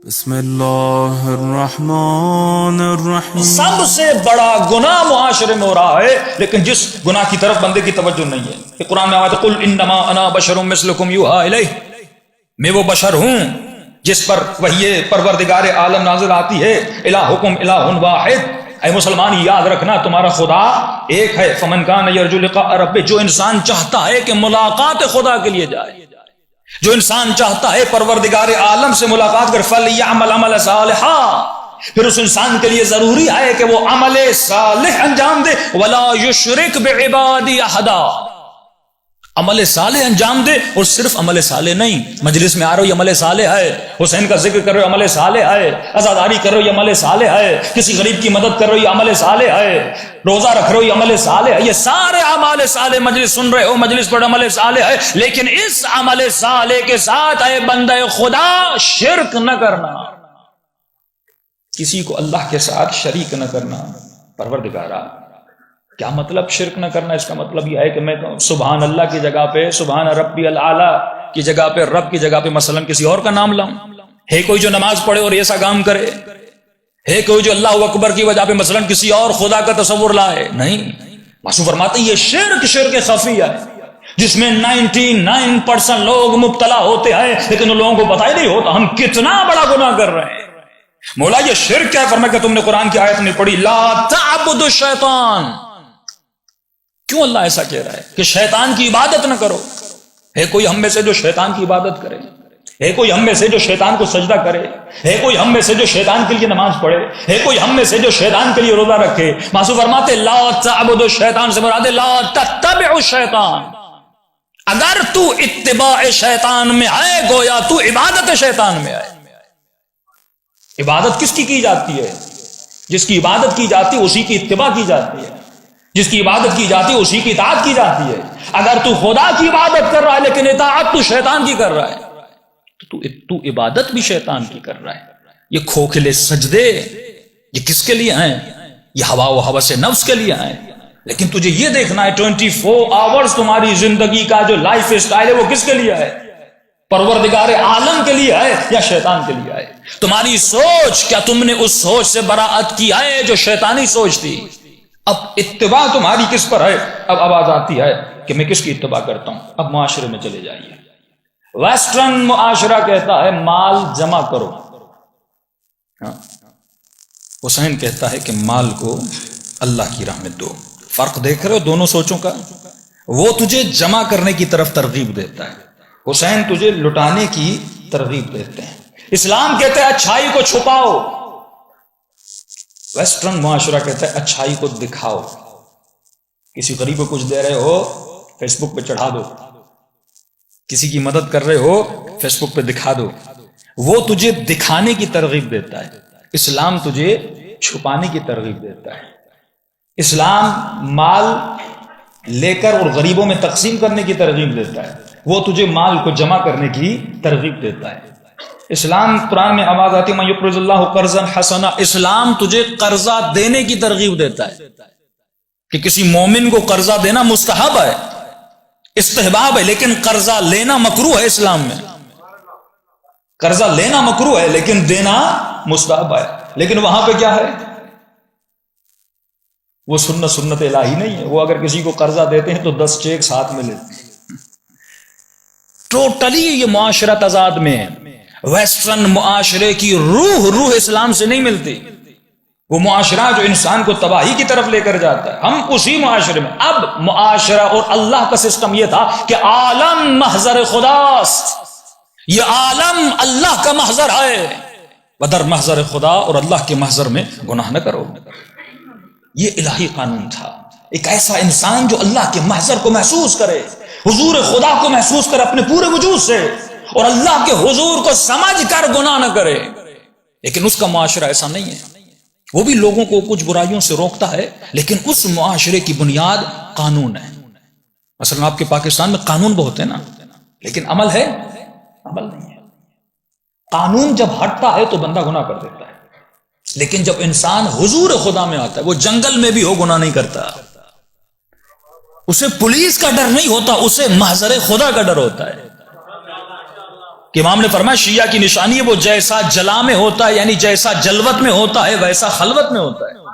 بسم اللہ الرحمن الرحیم۔ سب سے بڑا گناہ معاشرے میں ہو رہا ہے، لیکن جس گناہ کی طرف بندے کی توجہ نہیں ہے۔ کہ قرآن میں آیا تھا قل انما انا بشر مثلکم یوحی الی، میں وہ بشر ہوں جس پر وحی پروردگار عالم نازل آتی ہے۔ الہکم الہ واحد، اے مسلمان یاد رکھنا تمہارا خدا ایک ہے۔ فمن کان یرجو لقاء ربہ، جو انسان چاہتا ہے کہ ملاقات خدا کے لیے جائے، جو انسان چاہتا ہے پروردگار عالم سے ملاقات کر، فلیعمل عملا صالحا، پھر اس انسان کے لیے ضروری ہے کہ وہ عمل صالح انجام دے۔ ولا یشرک بعبادی احدا، عمل صالح انجام دے، اور صرف عمل صالح نہیں، مجلس میں آ رہے ہو یہ عمل صالح ہے، حسین کا ذکر کر رہے ہو عمل صالح ہے، عزاداری کر رہے ہو یہ عمل صالح ہے، کسی غریب کی مدد کر رہے ہو یہ عمل صالح ہے، روزہ رکھ رہے ہو یہ عمل صالح ہے، یہ سارے اعمال صالح، مجلس سن رہے ہو مجلس پر عمل صالح ہے۔ لیکن اس عمل صالح کے ساتھ اے بندہ خدا شرک نہ کرنا، کسی کو اللہ کے ساتھ شریک نہ کرنا۔ پروردگارا کیا مطلب شرک نہ کرنا؟ اس کا مطلب یہ ہے کہ میں سبحان اللہ کی جگہ پہ، سبحان ربی العالی کی جگہ پہ، رب کی جگہ پہ مثلا کسی اور کا نام لاؤں؟ ہے کوئی جو نماز پڑھے اور ایسا کام کرے؟ ہے کوئی جو اللہ اکبر کی وجہ پہ مثلا کسی اور خدا کا تصور لائے؟ نہیں۔ معصوم فرماتے ہیں یہ شرک خفی ہے، جس میں 99% لوگ مبتلا ہوتے ہیں، لیکن ان لوگوں کو پتہ ہی نہیں ہوتا ہم کتنا بڑا گناہ کر رہے ہیں۔ مولا یہ شرک کیا فرمایا کہ تم نے قرآن کی آیت میں پڑھی لا تعبد الشیطان، کیوں اللہ ایسا کہہ رہا ہے کہ شیطان کی عبادت نہ کرو؟ ہے کوئی ہم میں سے جو شیطان کی عبادت کرے؟ ہے کوئی ہم میں سے جو شیطان کو سجدہ کرے؟ ہے کوئی ہم میں سے جو شیطان کے لیے نماز پڑھے؟ ہے کوئی ہم میں سے جو شیطان کے لیے روزہ رکھے؟ معصوم فرماتے لا تعبد الشیطان سے مراد لا تتبع الشیطان، اگر تو اتباع شیطان میں آئے گویا تو عبادت شیطان میں آئے۔ عبادت کس کی جاتی ہے؟ جس کی عبادت کی جاتی ہے اسی کی اتباع کی جاتی ہے، جس کی عبادت کی جاتی ہے اسی کی اطاعت کی جاتی ہے۔ اگر تو خدا کی عبادت کر رہا ہے لیکن اطاعت تو شیطان کی کر رہا ہے تو عبادت بھی شیطان کی کر رہا ہے۔ یہ کھوکھلے سجدے یہ کس کے لیے ہیں؟ یہ ہوا و ہوس نفس کے لیے ہیں۔ لیکن تجھے یہ دیکھنا ہے 24 آورز تمہاری زندگی کا جو لائف سٹائل ہے وہ کس کے لیے ہے؟ پروردگار عالم کے لیے ہے یا شیطان کے لیے ہے؟ تمہاری سوچ، کیا تم نے اس سوچ سے براعت کی ہے جو شیطانی سوچ تھی؟ اب اتباع تمہاری کس پر ہے؟ اب آواز آتی ہے کہ میں کس کی اتباع کرتا ہوں۔ اب معاشرے میں چلے جائیے، ویسٹرن معاشرہ کہتا ہے مال جمع کرو، حسین کہتا ہے کہ مال کو اللہ کی راہ میں دو۔ فرق دیکھ رہے ہو دونوں سوچوں کا؟ وہ تجھے جمع کرنے کی طرف ترغیب دیتا ہے، حسین تجھے لٹانے کی ترغیب دیتے ہیں۔ اسلام کہتا ہے اچھائی کو چھپاؤ، ویسٹرن معاشرہ کہتا ہے اچھائی کو دکھاؤ۔ کسی غریب کو کچھ دے رہے ہو فیس بک پہ چڑھا دو، کسی کی مدد کر رہے ہو فیس بک پہ دکھا دو۔ وہ تجھے دکھانے کی ترغیب دیتا ہے، اسلام تجھے چھپانے کی ترغیب دیتا ہے۔ اسلام مال لے کر اور غریبوں میں تقسیم کرنے کی ترغیب دیتا ہے، وہ تجھے مال کو جمع کرنے کی ترغیب دیتا ہے۔ اسلام قرآن میں آواز آتی ہے من یقرض اللہ قرضا حسنا، اسلام تجھے قرضہ دینے کی ترغیب دیتا ہے کہ کسی مومن کو قرضہ دینا مستحب ہے، استحباب ہے، لیکن قرضہ لینا مکروہ ہے۔ اسلام میں قرضہ لینا مکروہ ہے لیکن دینا مستحب ہے۔ لیکن وہاں پہ کیا ہے؟ وہ سنت الہی نہیں ہے۔ وہ اگر کسی کو قرضہ دیتے ہیں تو 10 چیک ساتھ میں لیتے ہیں۔ ٹوٹلی یہ معاشرہ تضاد میں ہے۔ ویسٹرن معاشرے کی روح اسلام سے نہیں ملتی، وہ معاشرہ جو انسان کو تباہی کی طرف لے کر جاتا ہے، ہم اسی معاشرے میں۔ اب معاشرہ اور اللہ کا سسٹم یہ تھا کہ عالم محضر خداست، یہ عالم اللہ کا محضر ہے، بدر محضر خدا، اور اللہ کے محضر میں گناہ نہ کرو۔ یہ الہی قانون تھا۔ ایک ایسا انسان جو اللہ کے محضر کو محسوس کرے، حضور خدا کو محسوس کرے اپنے پورے وجود سے، اور اللہ کے حضور کو سمجھ کر گناہ نہ کرے۔ لیکن اس کا معاشرہ ایسا نہیں ہے، وہ بھی لوگوں کو کچھ برائیوں سے روکتا ہے، لیکن اس معاشرے کی بنیاد قانون ہے۔ مثلا آپ کے پاکستان میں قانون بہت ہے نا، لیکن عمل ہے؟ عمل نہیں ہے۔ قانون جب ہٹتا ہے تو بندہ گناہ کر دیتا ہے، لیکن جب انسان حضور خدا میں آتا ہے، وہ جنگل میں بھی ہو گناہ نہیں کرتا، اسے پولیس کا ڈر نہیں ہوتا، اسے محضر خدا کا ڈر ہوتا ہے۔ کہ امام نے فرمایا شیعہ کی نشانی ہے وہ جیسا جلا میں ہوتا ہے یعنی جیسا جلوت میں ہوتا ہے ویسا خلوت میں ہوتا ہے.